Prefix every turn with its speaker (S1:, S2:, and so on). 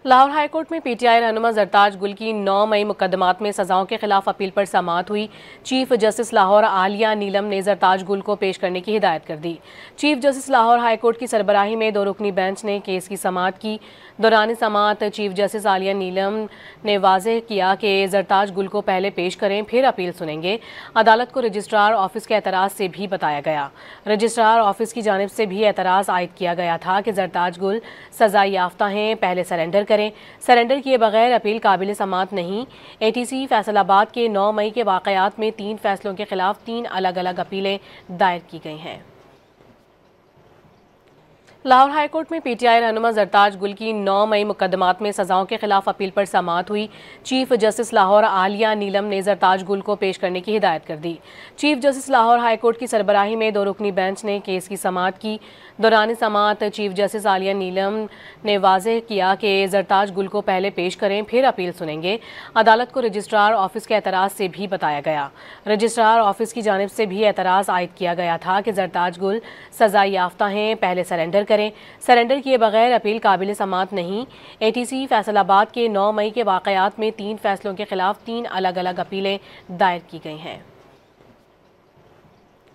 S1: Lahore high court में PTI रहनुमा जरताज गुल की 9 मई मुकदमात में सजाओं के खिलाफ अपील पर समाअत हुई। चीफ जस्टिस लाहौर आलिया नीलम ने जरताज गुल को पेश करने की हिदायत कर दी। चीफ जस्टिस लाहौर हाईकोर्ट की सरबराही में 2 रुकनी बेंच ने केस की समाअत की। दौरान समाअत चीफ जस्टिस आलिया नीलम ने वाज़ेह किया कि जरताज गुल को पहले पेश करें, फिर अपील सुनेंगे। अदालत को रजिस्ट्रार ऑफिस के एतराज़ से भी बताया गया। रजिस्ट्रार ऑफिस की जानिब से भी एतराज़ आयद किया गया था कि जरताज गुल सजा याफ्ता हैं, पहले सरेंडर करें। सरेंडर किए बगैर अपील काबिल समाअत नहीं। एटीसी फैसलाबाद के 9 मई के वाक़यात में 3 फैसलों के खिलाफ 3 अलग अलग अपीलें दायर की गई हैं। लाहौर हाईकोर्ट में पीटीआई रहनुमा जरताज गुल की 9 मई मुकदमात में सजाओं के खिलाफ अपील पर समाअत हुई। चीफ जस्टिस लाहौर आलिया नीलम ने जरताज गुल को पेश करने की हिदायत कर दी। चीफ जस्टिस लाहौर हाईकोर्ट की सरबराही में 2 रुकनी बेंच ने केस की समाअत की। दौरान समाअत चीफ जस्टिस आलिया नीलम ने वाज़ेह किया कि जरताज गुल को पहले पेश करें, फिर अपील सुनेंगे। अदालत को रजिस्ट्रार ऑफिस के एतराज़ से भी बताया गया। रजिस्ट्रार ऑफिस की जानिब से भी एतराज़ आयद किया गया था कि जरताज गुल सजा याफ्ता हैं, पहले सरेंडर करें। सरेंडर किए बगैर अपील काबिल समाअत नहीं। एटीसी फैसलाबाद के 9 मई के वाक़यात में 3 फैसलों के खिलाफ 3 अलग अलग अपीलें दायर की गई हैं।